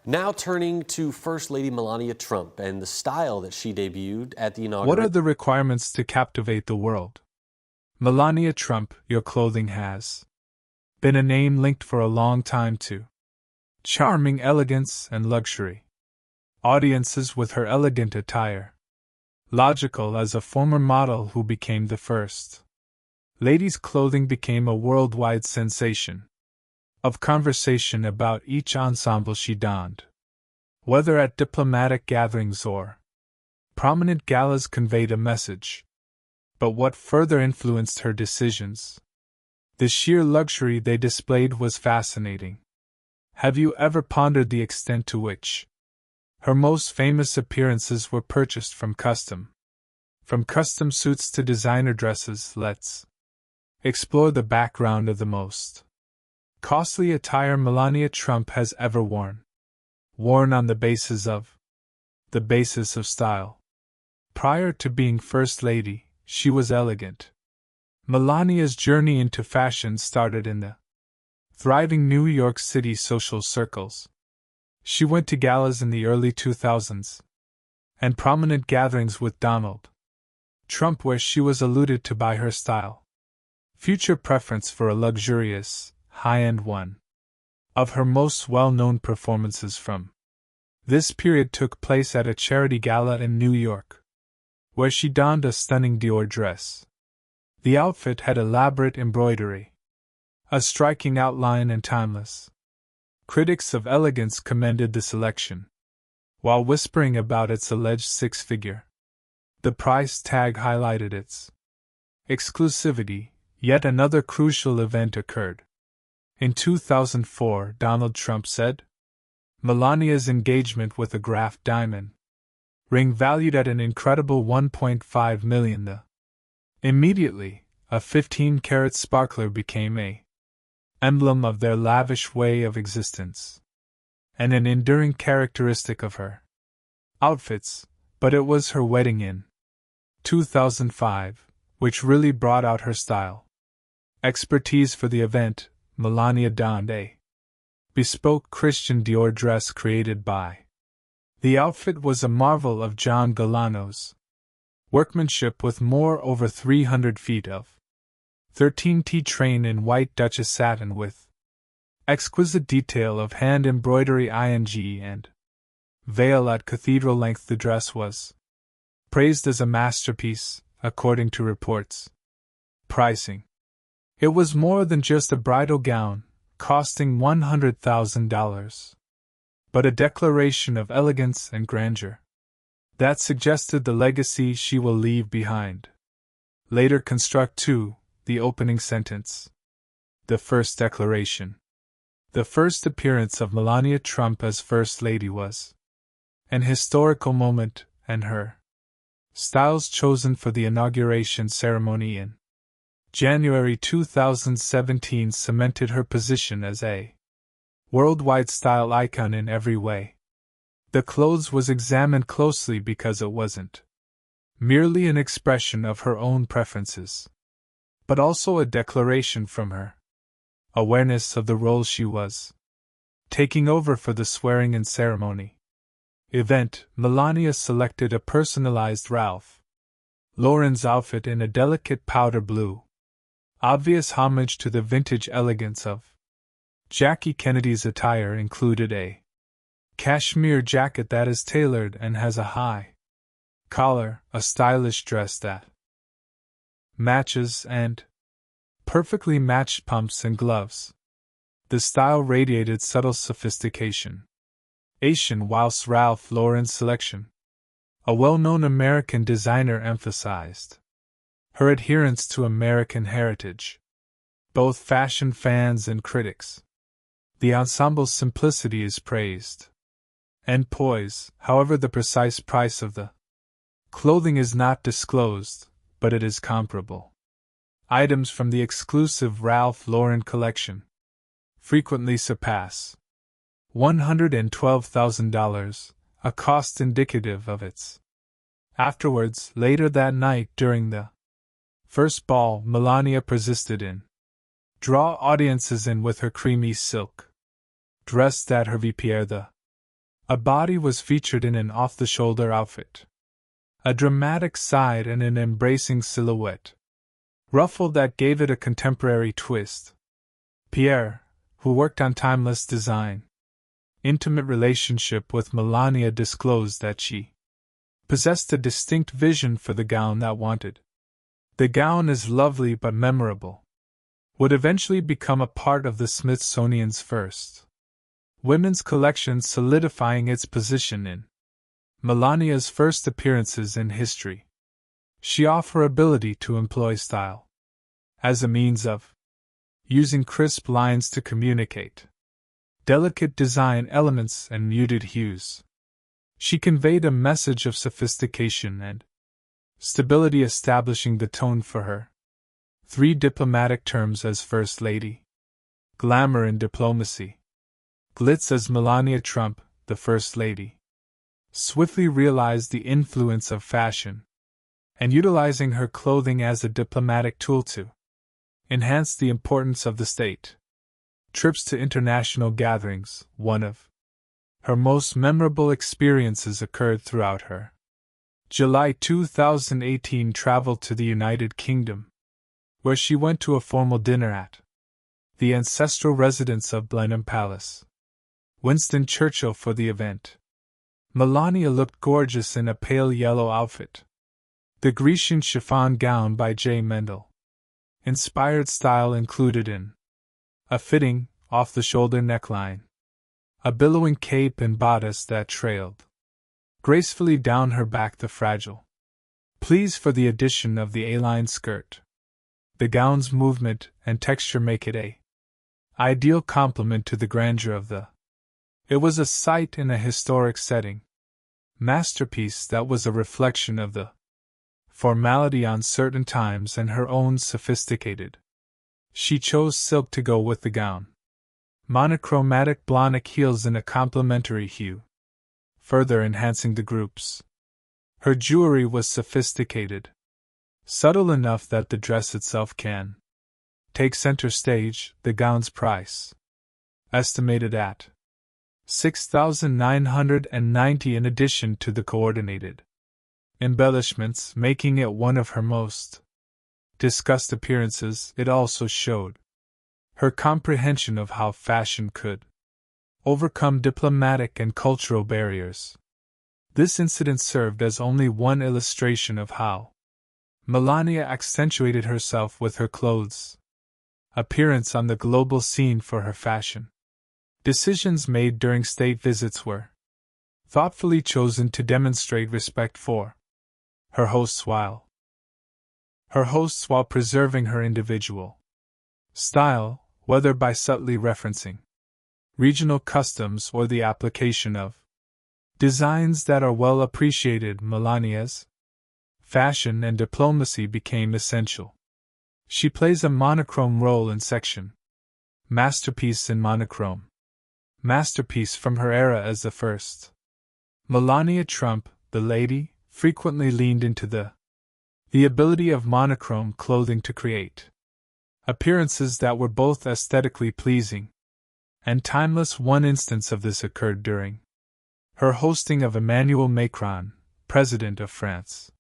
Now turning to First Lady Melania Trump and the style that she debuted at the What are inauguration. the requirements to captivate the world? Melania Trump, your clothing has been a name linked for a long time to charming elegance and luxury. Audiences with her elegant attire. Logical as a former model who became the first. Lady's clothing became a worldwide sensation of conversation about each ensemble she donned. Whether at diplomatic gatherings or prominent galas conveyed a message. But what further influenced her decisions? The sheer luxury they displayed was fascinating. Have you ever pondered the extent to which her most famous appearances were purchased from custom? From custom suits to designer dresses, let's explore the background of the most costly attire Melania Trump has ever worn. Worn on the basis of style. Prior to being First Lady, she was elegant. Melania's journey into fashion started in the thriving New York City social circles. She went to galas in the early 2000s and prominent gatherings with Donald Trump where she was alluded to by her style. Future preference for a luxurious, high-end one. Of her most well-known performances from this period took place at a charity gala in New York, where she donned a stunning Dior dress. The outfit had elaborate embroidery, a striking outline and timeless. Critics of elegance commended the selection, while whispering about its alleged six-figure. The price tag highlighted its exclusivity. Yet another crucial event occurred. In 2004, Donald Trump said, Melania's engagement with a Graf diamond ring valued at an incredible $1.5 million. Immediately, a 15-carat sparkler became a emblem of their lavish way of existence, and an enduring characteristic of her outfits, but it was her wedding in 2005, which really brought out her style. Expertise for the event, Melania donned a bespoke Christian Dior dress created by. The outfit was a marvel of John Galano's workmanship with more over 300 feet of 13T train in white Duchess satin with exquisite detail of hand embroidery ing and veil at cathedral length. The dress was praised as a masterpiece, according to reports. Pricing. It was more than just a bridal gown, costing $100,000, but a declaration of elegance and grandeur that suggested the legacy she will leave behind. Later construct 2, the opening sentence. The first declaration. The first appearance of Melania Trump as First Lady was an historical moment, and her styles chosen for the inauguration ceremony in January 2017 cemented her position as a worldwide style icon in every way. The clothes was examined closely because it wasn't merely an expression of her own preferences, but also a declaration from her awareness of the role she was taking over for the swearing-in ceremony. Event. Melania selected a personalized Ralph Lauren's outfit in a delicate powder blue. Obvious homage to the vintage elegance of Jackie Kennedy's attire included a cashmere jacket that is tailored and has a high collar, a stylish dress that matches, and perfectly matched pumps and gloves. The style radiated subtle sophistication. Whilst Ralph Lauren's selection, a well-known American designer, emphasized her adherence to American heritage. Both fashion fans and critics. The ensemble's simplicity is praised. And poise, however, the precise price of the clothing is not disclosed, but it is comparable. Items from the exclusive Ralph Lauren collection frequently surpass $112,000, a cost indicative of its. Afterwards, later that night during the first ball, Melania persisted in draw audiences in with her creamy silk dress that her Pierre the A body was featured in an off-the-shoulder outfit, a dramatic side and an embracing silhouette, ruffle that gave it a contemporary twist. Pierre, who worked on timeless design, intimate relationship with Melania, disclosed that she possessed a distinct vision for the gown that wanted. The gown is lovely but memorable. Would eventually become a part of the Smithsonian's first women's collection, solidifying its position in Melania's first appearances in history. She offers her ability to employ style as a means of using crisp lines to communicate delicate design elements and muted hues. She conveyed a message of sophistication and stability, establishing the tone for her 3 diplomatic terms as First Lady. Glamour in diplomacy. Glitz as Melania Trump, the First Lady, swiftly realized the influence of fashion, and utilizing her clothing as a diplomatic tool to enhance the importance of the state. Trips to international gatherings, one of her most memorable experiences, occurred throughout her July 2018 travel to the United Kingdom, where she went to a formal dinner at the ancestral residence of Blenheim Palace, Winston Churchill. For the event, Melania looked gorgeous in a pale yellow outfit, the Grecian chiffon gown by J. Mendel. Inspired style included in a fitting, off-the-shoulder neckline, a billowing cape and bodice that trailed gracefully down her back, the fragile pleats for the addition of the A-line skirt. The gown's movement and texture make it a ideal complement to the grandeur of the. It was a sight in a historic setting. Masterpiece that was a reflection of the formality on certain times and her own sophisticated. She chose silk to go with the gown. Monochromatic blonic heels in a complementary hue, further enhancing the groups. Her jewelry was sophisticated, subtle enough that the dress itself can take center stage. The gown's price, estimated at $6,990 in addition to the coordinated embellishments, making it one of her most discussed appearances. It also showed her comprehension of how fashion could overcome diplomatic and cultural barriers. This incident served as only one illustration of how Melania accentuated herself with her clothes' appearance on the global scene. For her fashion decisions made during state visits were thoughtfully chosen to demonstrate respect for her hosts while preserving her individual style, whether by subtly referencing regional customs or the application of designs that are well appreciated. Melania's fashion and diplomacy became essential. She plays a monochrome role in section masterpiece in monochrome. Masterpiece from her era as the first. Melania Trump, the lady, frequently leaned into the ability of monochrome clothing to create appearances that were both aesthetically pleasing and timeless. One instance of this occurred during her hosting of Emmanuel Macron, President of France.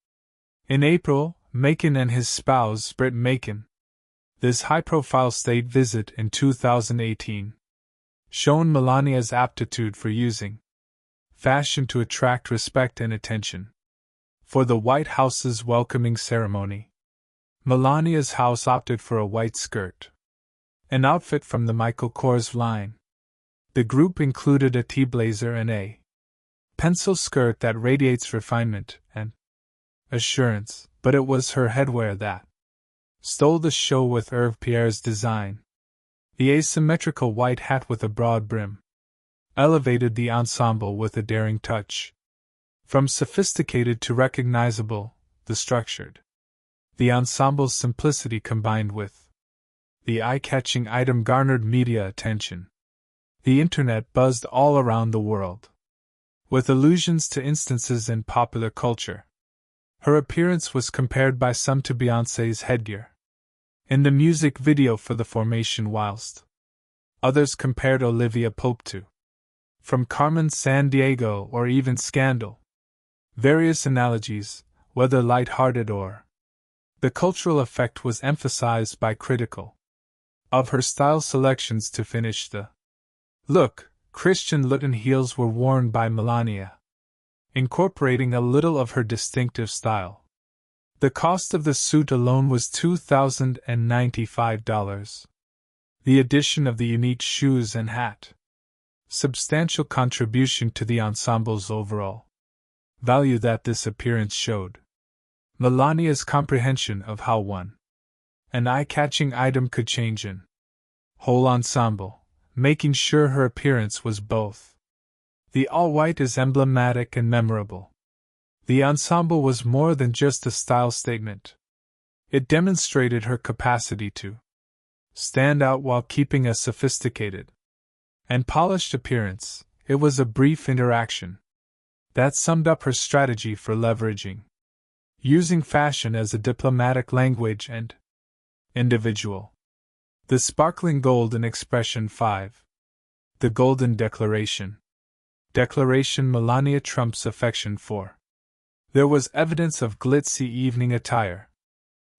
In April, Macron and his spouse Britt Macron. This high-profile state visit in 2018 shown Melania's aptitude for using fashion to attract respect and attention. For the White House's welcoming ceremony, Melania's house opted for a white skirt, an outfit from the Michael Kors line. The group included a T-blazer and a pencil skirt that radiates refinement and assurance, but it was her headwear that stole the show with Hervé Pierre's design. The asymmetrical white hat with a broad brim elevated the ensemble with a daring touch. From sophisticated to recognizable, the structured. The ensemble's simplicity combined with the eye-catching item garnered media attention. The internet buzzed all around the world, with allusions to instances in popular culture. Her appearance was compared by some to Beyoncé's headgear in the music video for The Formation, whilst others compared Olivia Pope to from Carmen Sandiego or even Scandal. Various analogies, whether light-hearted or. The cultural effect was emphasized by critical of her style selections to finish the look. Christian Louboutin heels were worn by Melania, incorporating a little of her distinctive style. The cost of the suit alone was $2,095. The addition of the unique shoes and hat, substantial contribution to the ensemble's overall value that this appearance showed. Melania's comprehension of how an eye-catching item could change an whole ensemble, making sure her appearance was both. The all-white is emblematic and memorable. The ensemble was more than just a style statement. It demonstrated her capacity to stand out while keeping a sophisticated and polished appearance. It was a brief interaction that summed up her strategy for leveraging, using fashion as a diplomatic language and individual. The sparkling golden expression 5. The Golden Declaration. Melania Trump's affection for. There was evidence of glitzy evening attire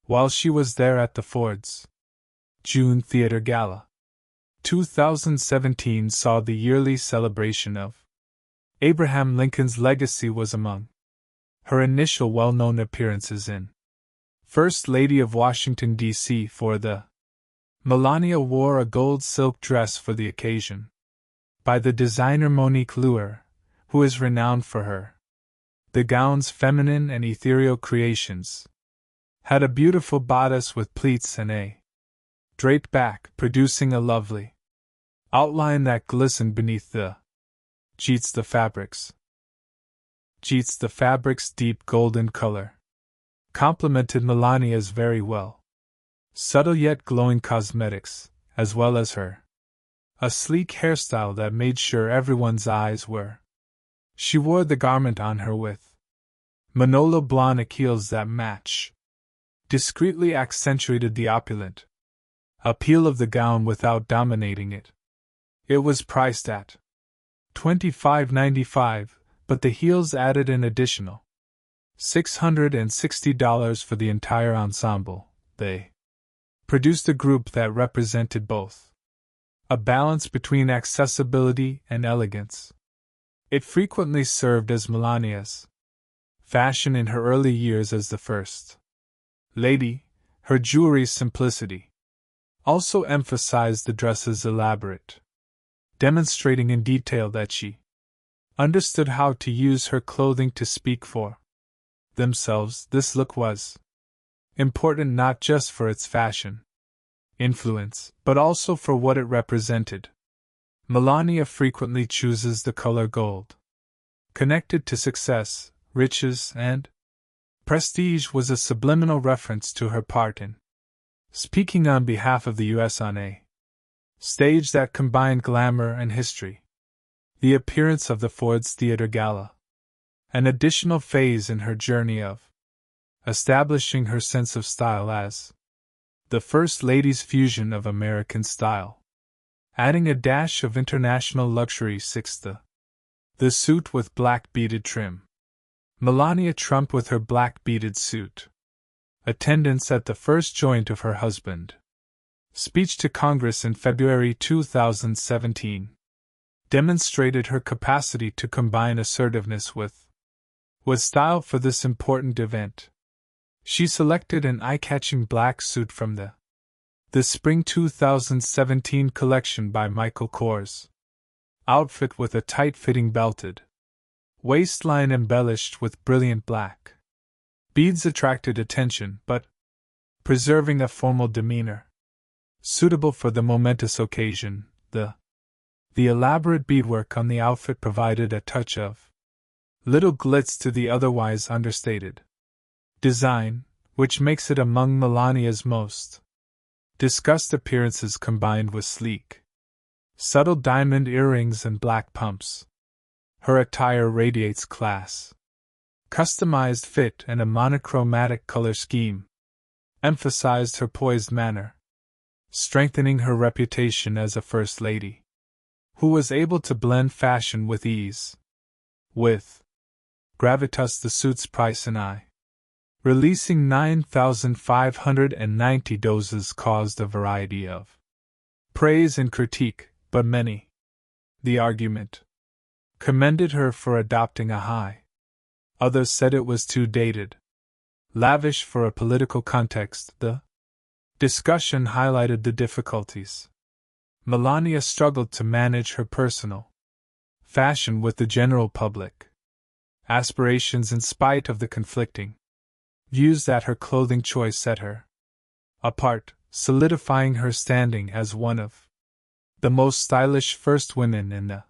while she was there at the Ford's June Theater Gala. 2017 saw the yearly celebration of Abraham Lincoln's legacy was among her initial well-known appearances in First Lady of Washington, D.C. for the Melania wore a gold silk dress for the occasion, by the designer Monique Luer, who is renowned for her. The gown's feminine and ethereal creations had a beautiful bodice with pleats and a draped back, producing a lovely outline that glistened beneath the fabric's deep golden color complemented Melania's very well. Subtle yet glowing cosmetics, as well as a sleek hairstyle that made sure everyone's eyes were. She wore the garment on her with Manolo Blahnik heels that discreetly accentuated the opulent appeal of the gown without dominating it. It was priced at $25.95, but the heels added an additional $660 for the entire ensemble. They produced a group that represented both a balance between accessibility and elegance. It frequently served as Melania's fashion in her early years as the first lady. Her jewelry's simplicity also emphasized the dress's elaborate, demonstrating in detail that she understood how to use her clothing to speak for themselves. This look was important not just for its fashion influence, but also for what it represented. Melania frequently chooses the color gold. Connected to success, riches, and prestige was a subliminal reference to her part in speaking on behalf of the U.S. on a stage that combined glamour and history. The appearance of the Ford's Theater Gala, an additional phase in her journey of establishing her sense of style as the First Lady's fusion of American style, adding a dash of international luxury. 6. The suit with black beaded trim. Melania Trump with her black beaded suit. Attendance at the first joint of her husband. Speech to Congress in February 2017 demonstrated her capacity to combine assertiveness with style for this important event. She selected an eye-catching black suit from the Spring 2017 collection by Michael Kors. Outfit with a tight-fitting belted waistline embellished with brilliant black beads attracted attention, but preserving a formal demeanor suitable for the momentous occasion. The elaborate beadwork on the outfit provided a touch of little glitz to the otherwise understated design, which makes it among Melania's most discussed appearances, combined with sleek, subtle diamond earrings and black pumps. Her attire radiates class. Customized fit and a monochromatic color scheme emphasized her poised manner, strengthening her reputation as a first lady. who was able to blend fashion with ease. With gravitas, the suit's price and I. Releasing 9,590 doses caused a variety of praise and critique, but many, the argument, commended her for adopting a high. Others said it was too dated, lavish for a political context. The discussion highlighted the difficulties Melania struggled to manage her personal fashion with the general public aspirations in spite of the conflicting views that her clothing choice set her apart, solidifying her standing as one of the most stylish first women in the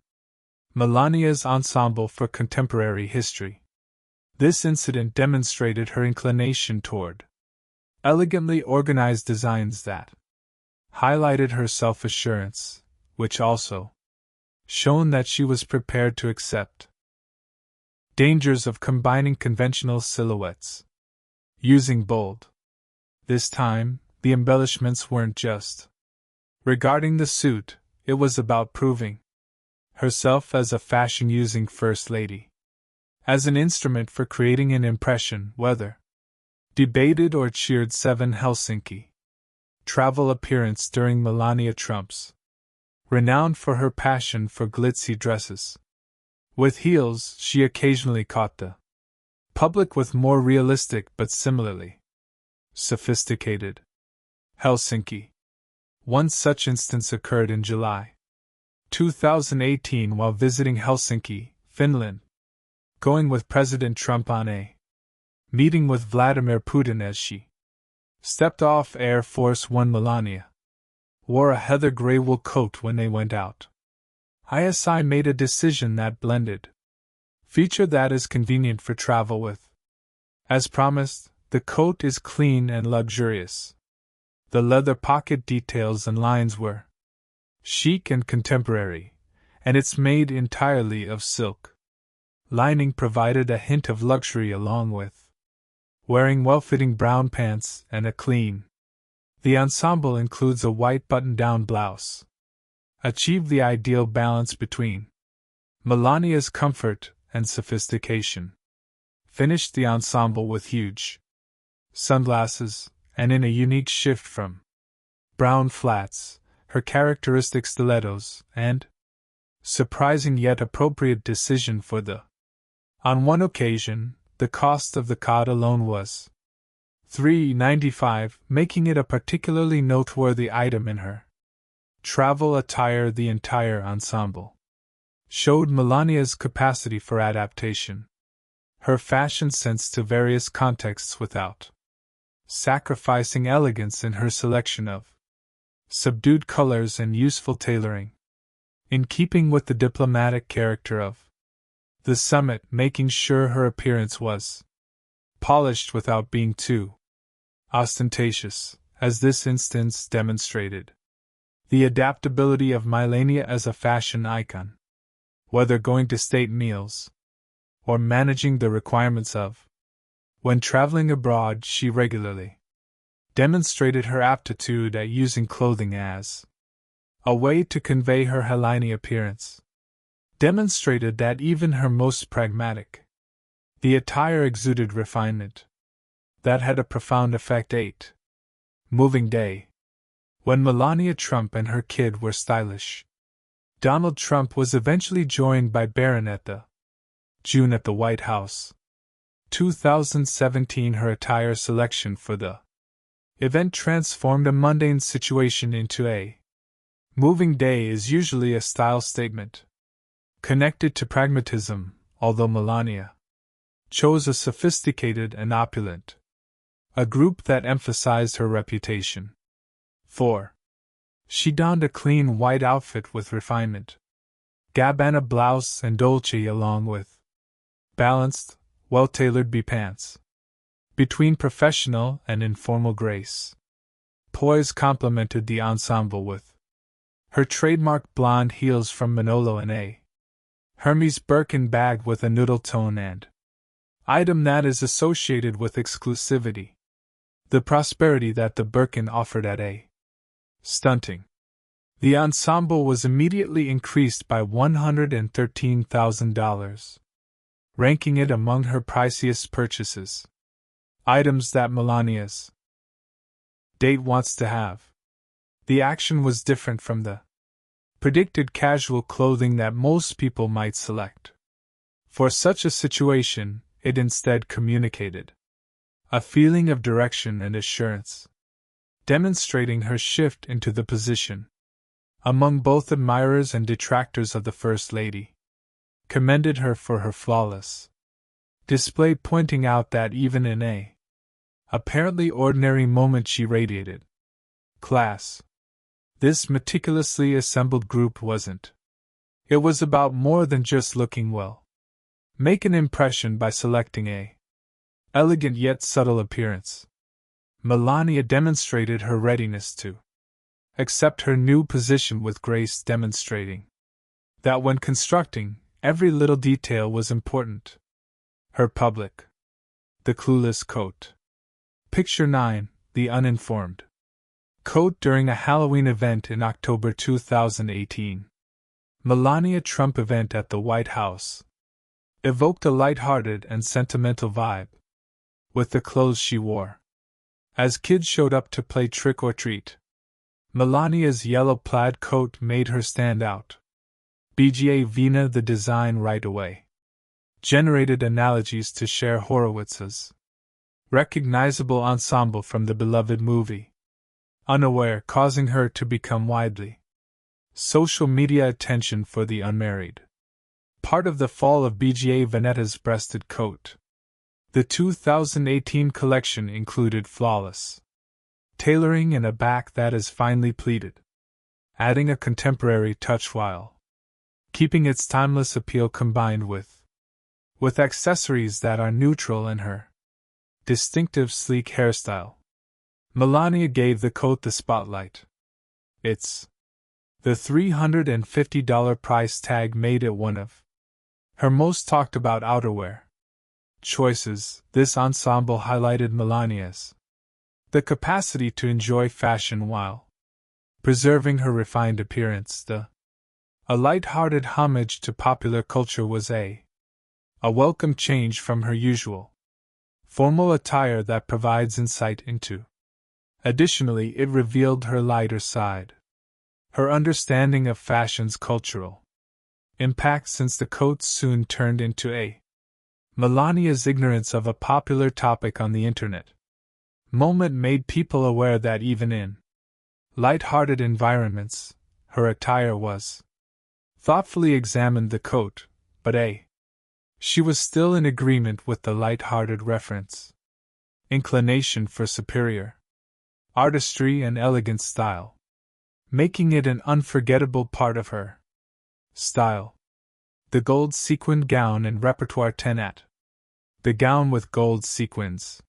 Melania's ensemble for contemporary history. This incident demonstrated her inclination toward elegantly organized designs that highlighted her self-assurance, which also shone that she was prepared to accept dangers of combining conventional silhouettes. Using bold. This time, the embellishments weren't just regarding the suit, it was about proving herself as a fashion-using First Lady. As an instrument for creating an impression, whether debated or cheered. 7 Helsinki. Travel appearance during Melania Trump's renowned for her passion for glitzy dresses. With heels, she occasionally caught the public with more realistic but similarly sophisticated Helsinki. One such instance occurred in July 2018 while visiting Helsinki, Finland, going with President Trump on a meeting with Vladimir Putin. As she stepped off Air Force One, Melania wore a heather gray wool coat when they went out. ISI made a decision that blended feature that is convenient for travel with. As promised, the coat is clean and luxurious. The leather pocket details and lines were chic and contemporary, and it's made entirely of silk. Lining provided a hint of luxury along with wearing well-fitting brown pants and a clean. The ensemble includes a white button-down blouse. Achieved the ideal balance between Melania's comfort and sophistication. Finished the ensemble with huge sunglasses, and in a unique shift from brown flats, her characteristic stilettos, and surprising yet appropriate decision for the. On one occasion, the cost of the coat alone was $3.95, making it a particularly noteworthy item in her travel attire. The entire ensemble showed Melania's capacity for adaptation, her fashion sense to various contexts without sacrificing elegance in her selection of subdued colors and useful tailoring, in keeping with the diplomatic character of the summit, making sure her appearance was polished without being too ostentatious, as this instance demonstrated the adaptability of Melania as a fashion icon. Whether going to state meals or managing the requirements of when traveling abroad, she regularly demonstrated her aptitude at using clothing as a way to convey her Hellenic appearance. Demonstrated that even her most pragmatic the attire exuded refinement that had a profound effect. 8 Moving Day. When Melania Trump and her kid were stylish, Donald Trump was eventually joined by Barron at the June at the White House. 2017. Her attire selection for the event transformed a mundane situation into a moving day. Is usually a style statement connected to pragmatism, although Melania chose a sophisticated and opulent a group that emphasized her reputation. 4. She donned a clean white outfit with refinement, Gabbana blouse and Dolce along with balanced, well-tailored B-pants. Between professional and informal grace, poise complemented the ensemble with her trademark blonde heels from Manolo and a Hermes Birkin bag with a noodle tone and item that is associated with exclusivity. The prosperity that the Birkin offered at a stunting The ensemble was immediately increased by $113,000, ranking it among her priciest purchases. Items that Melania's date wants to have. The action was different from the predicted casual clothing that most people might select. For such a situation, it instead communicated a feeling of direction and assurance, demonstrating her shift into the position among both admirers and detractors of the First Lady, commended her for her flawless display, pointing out that even in a apparently ordinary moment she radiated class. This meticulously assembled group wasn't. It was about more than just looking well. Make an impression by selecting a elegant yet subtle appearance. Melania demonstrated her readiness to accept her new position with grace, demonstrating that when constructing, every little detail was important. Her public. The clueless coat. Picture 9, the uninformed coat during a Halloween event in October 2018. Melania Trump event at the White House evoked a lighthearted and sentimental vibe with the clothes she wore. As kids showed up to play trick or treat, Melania's yellow plaid coat made her stand out. BGA Vina, the design right away generated analogies to Cher Horowitz's recognizable ensemble from the beloved movie, unaware, causing her to become widely social media attention for the unmarried. Part of the fall of BGA Venetta's breasted coat. The 2018 collection included flawless tailoring and a back that is finely pleated, adding a contemporary touch while keeping its timeless appeal combined with accessories that are neutral in her distinctive sleek hairstyle. Melania gave the coat the spotlight. The $350 price tag made it one of her most talked about outerwear choices. This ensemble highlighted Melania's the capacity to enjoy fashion while preserving her refined appearance. A light-hearted homage to popular culture was a welcome change from her usual formal attire that provides insight into. Additionally, it revealed her lighter side, her understanding of fashion's cultural impact, since the coat soon turned into a Melania's ignorance of a popular topic on the internet moment made people aware that even in light-hearted environments, her attire was thoughtfully examined. The coat, but she was still in agreement with the light-hearted reference, inclination for superior artistry and elegant style, making it an unforgettable part of her style. The gold sequined gown and repertoire 10 at. The gown with gold sequins.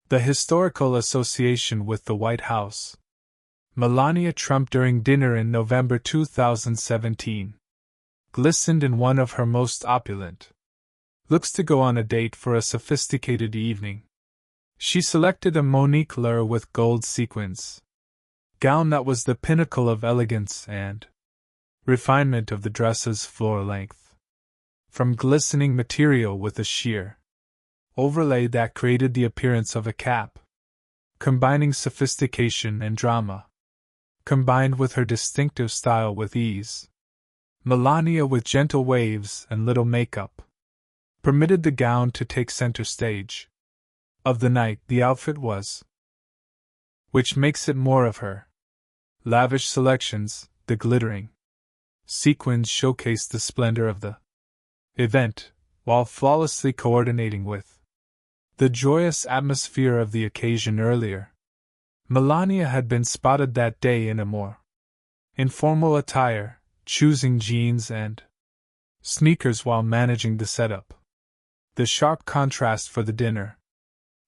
The historical association with the White House. Melania Trump during dinner in November 2017 glistened in one of her most opulent looks to go on a date for a sophisticated evening. She selected a Monique Lure with gold sequins gown that was the pinnacle of elegance and refinement of the dress's floor length. From glistening material with a sheer overlay that created the appearance of a cap, combining sophistication and drama, combined with her distinctive style with ease. Melania, with gentle waves and little makeup, permitted the gown to take center stage of the night. The outfit was, which makes it more of her lavish selections. The glittering sequins showcased the splendor of the event, while flawlessly coordinating with the joyous atmosphere of the occasion. Earlier, Melania had been spotted that day in a more informal attire, choosing jeans and sneakers while managing the setup. The sharp contrast for the dinner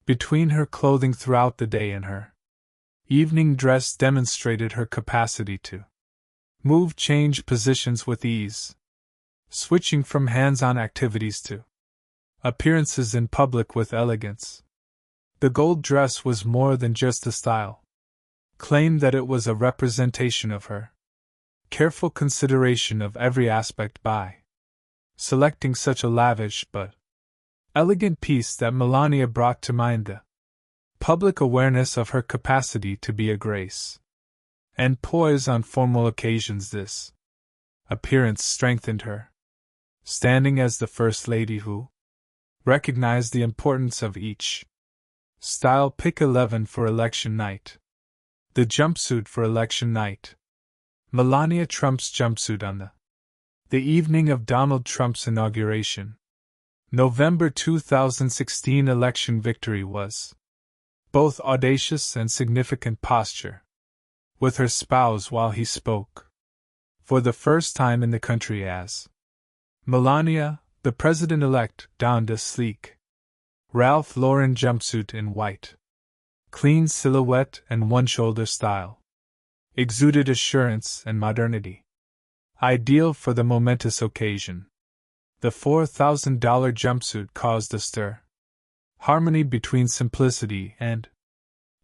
between her clothing throughout the day and her evening dress demonstrated her capacity to change positions with ease, switching from hands-on activities to appearances in public with elegance. The gold dress was more than just a style, claimed that it was a representation of her careful consideration of every aspect by selecting such a lavish but elegant piece that Melania brought to mind the public awareness of her capacity to be a grace and poise on formal occasions. This appearance strengthened her standing as the First Lady who recognized the importance of each style. Pick 11 for election night. The jumpsuit for election night. Melania Trump's jumpsuit on the evening of Donald Trump's inauguration. November 2016 election victory was both audacious and significant posture, with her spouse while he spoke, for the first time in the country as Melania, the president-elect, donned a sleek Ralph Lauren jumpsuit in white, clean silhouette and one-shoulder style, exuded assurance and modernity, ideal for the momentous occasion. The $4,000 jumpsuit caused a stir. Harmony between simplicity and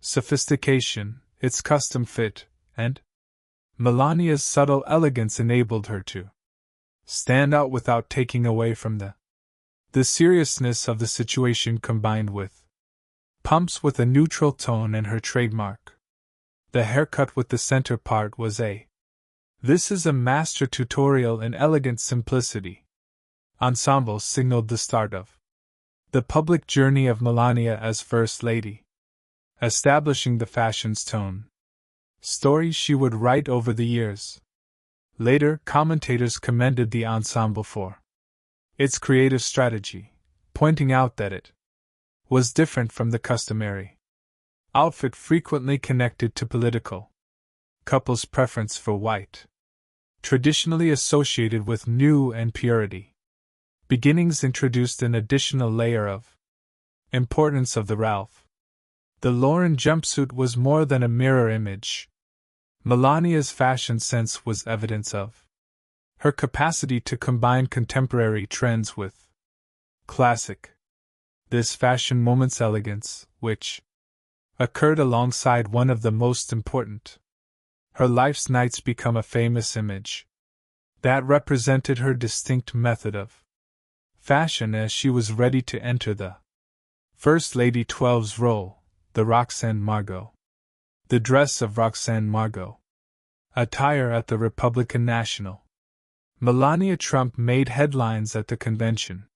sophistication, its custom fit, and Melania's subtle elegance enabled her to stand out without taking away from the seriousness of the situation, combined with pumps with a neutral tone and her trademark. The haircut with the center part was This is a master tutorial in elegant simplicity. Ensemble signaled the start of the public journey of Melania as First Lady, establishing the fashion's tone. Stories she would write over the years. Later, commentators commended the ensemble for its creative strategy, pointing out that it was different from the customary outfit frequently connected to political couples' preference for white, traditionally associated with new and purity. Beginnings introduced an additional layer of importance of the Ralph. The Lauren jumpsuit was more than a mirror image. Melania's fashion sense was evidence of her capacity to combine contemporary trends with classic. This fashion moment's elegance, which occurred alongside one of the most important her life's nights, become a famous image that represented her distinct method of fashion as she was ready to enter the First Lady 12's role, the Roxanne Margot. The dress of Roxanne Margot. Attire at the Republican National. Melania Trump made headlines at the convention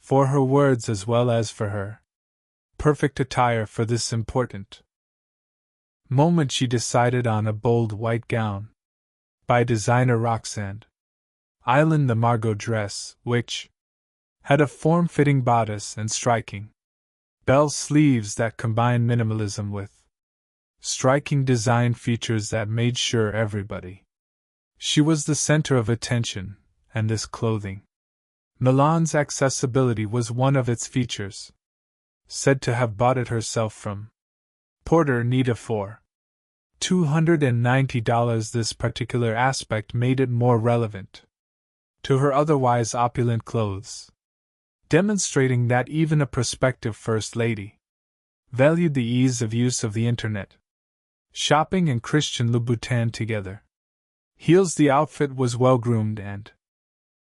for her words as well as for her perfect attire for this important moment. She decided on a bold white gown by designer Roxanne Island, the Margot dress, which had a form-fitting bodice and striking bell sleeves that combined minimalism with striking design features that made sure everybody she was the center of attention. And this clothing, Milan's accessibility was one of its features. Said to have bought it herself from Porter Nita for $290. This particular aspect made it more relevant to her otherwise opulent clothes, demonstrating that even a prospective First Lady valued the ease of use of the Internet. Shopping and Christian Louboutin together. Heels. The outfit was well-groomed and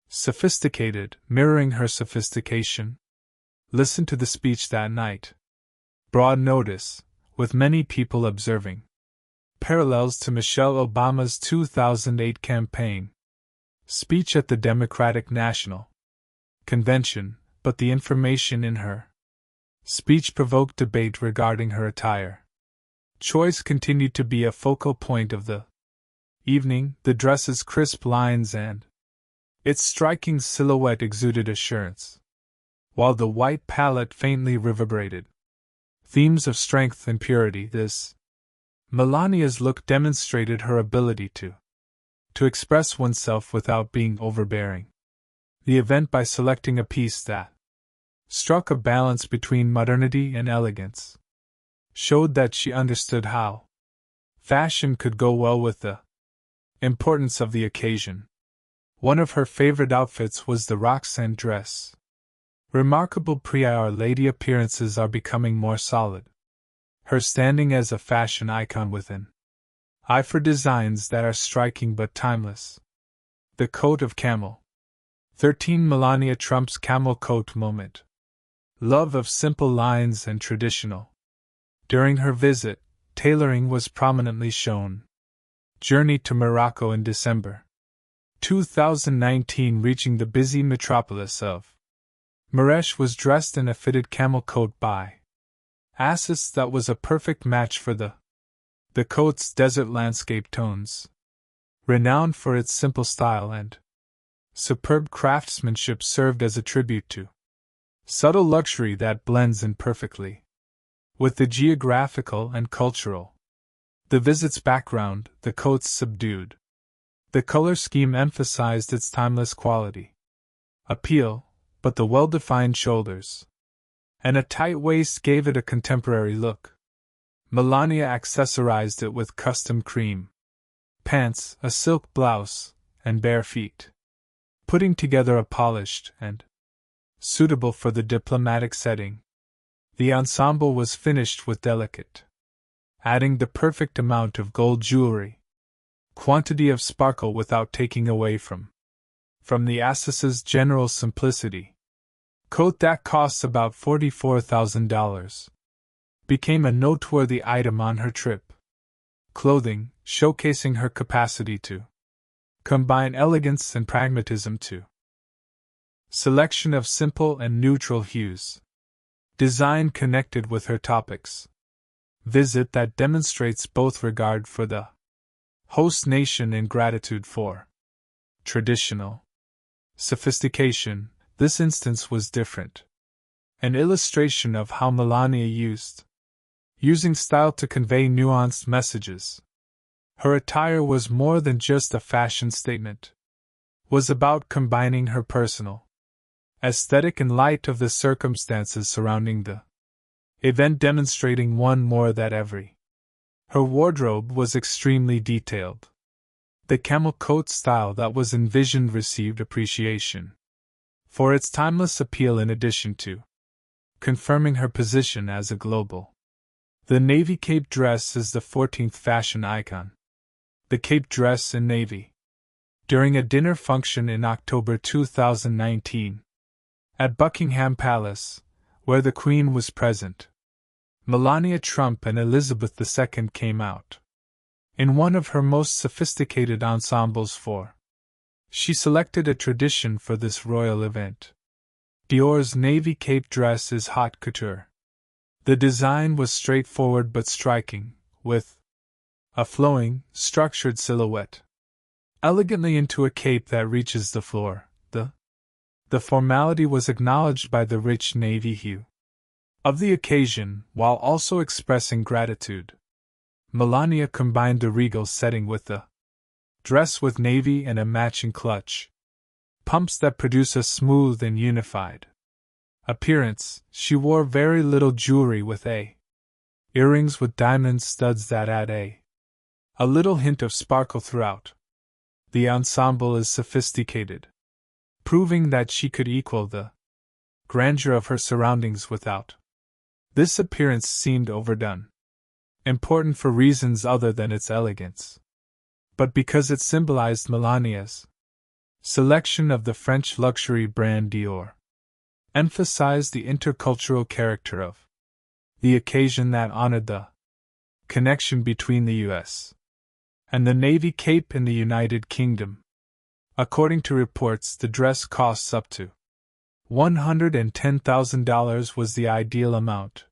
sophisticated, mirroring her sophistication. Listen to the speech that night. Broad notice, with many people observing parallels to Michelle Obama's 2008 campaign speech at the Democratic National Convention, but the information in her speech provoked debate regarding her attire choice continued to be a focal point of the evening. The dress's crisp lines and its striking silhouette exuded assurance, while the white palette faintly reverberated themes of strength and purity. This Melania's look demonstrated her ability to express oneself without being overbearing. The event, by selecting a piece that struck a balance between modernity and elegance, showed that she understood how fashion could go well with the importance of the occasion. One of her favorite outfits was the Roxanne dress. Remarkable Our Lady appearances are becoming more solid. Her standing as a fashion icon within eye for designs that are striking but timeless. The coat of camel. 13 Melania Trump's camel coat moment. Love of simple lines and traditional. During her visit, tailoring was prominently shown. Journey to Morocco in December 2019. Reaching the busy metropolis of Marrakech was dressed in a fitted camel coat by Assis that was a perfect match for the coat's desert landscape tones. Renowned for its simple style and superb craftsmanship, served as a tribute to subtle luxury that blends in perfectly with the geographical and cultural. The visit's background, the coat's subdued. The color scheme emphasized its timeless quality. Appeal, but the well-defined shoulders and a tight waist gave it a contemporary look. Melania accessorized it with custom cream pants, a silk blouse, and bare feet, putting together a polished and suitable for the diplomatic setting. The ensemble was finished with delicate, adding the perfect amount of gold jewelry, quantity of sparkle without taking away from the Assis's general simplicity. Coat that costs about $44,000 became a noteworthy item on her trip. Clothing, showcasing her capacity to combine elegance and pragmatism too. Selection of simple and neutral hues. Design connected with her topics. Visit that demonstrates both regard for the host nation and gratitude for traditional sophistication. This instance was different. An illustration of how Melania using style to convey nuanced messages. Her attire was more than just a fashion statement. Was about combining her personal aesthetic in light of the circumstances surrounding the event, demonstrating one more that every. Her wardrobe was extremely detailed. The camel coat style that was envisioned received appreciation for its timeless appeal in addition to confirming her position as a global. The navy cape dress is the 14th fashion icon. The cape dress in navy. During a dinner function in October 2019, at Buckingham Palace, where the Queen was present, Melania Trump and Elizabeth II came out in one of her most sophisticated ensembles for. She selected a tradition for this royal event. Dior's navy cape dress is haute couture. The design was straightforward but striking, with a flowing, structured silhouette elegantly into a cape that reaches the floor. The formality was acknowledged by the rich navy hue of the occasion, while also expressing gratitude. Melania combined the regal setting with the dress with navy and a matching clutch pumps that produce a smooth and unified appearance. She wore very little jewelry with earrings with diamond studs that add a little hint of sparkle throughout. The ensemble is sophisticated, proving that she could equal the grandeur of her surroundings without. This appearance seemed overdone, important for reasons other than its elegance, but because it symbolized Melania's selection of the French luxury brand Dior, emphasized the intercultural character of the occasion that honored the connection between the U.S. and the navy cape in the United Kingdom. According to reports, the dress costs up to $110,000 was the ideal amount,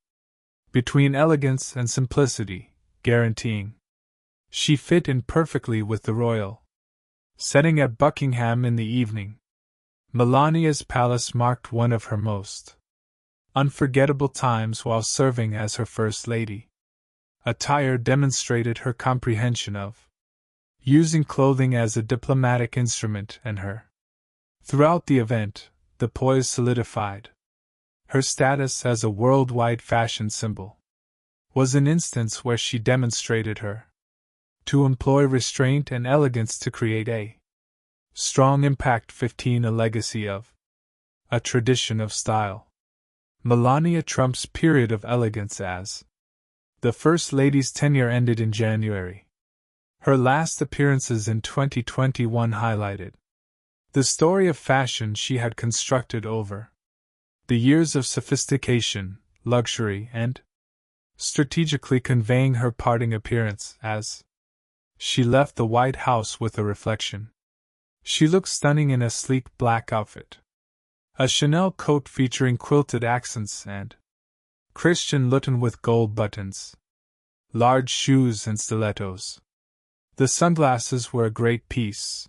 between elegance and simplicity, guaranteeing she fit in perfectly with the royal setting at Buckingham in the evening. Melania's palace marked one of her most unforgettable times while serving as her First Lady. Attire demonstrated her comprehension of using clothing as a diplomatic instrument, and her throughout the event, the poise solidified her status as a worldwide fashion symbol. Was an instance where she demonstrated her to employ restraint and elegance to create a strong impact. 15 A legacy of a tradition of style. Melania Trump's period of elegance as the First Lady's tenure ended in January Her last appearances in 2021 highlighted the story of fashion she had constructed over the years of sophistication, luxury, and strategically conveying her parting appearance as she left the White House with a reflection. She looked stunning in a sleek black outfit, a Chanel coat featuring quilted accents and Christian Louboutin with gold buttons, large shoes and stilettos. The sunglasses were a great piece,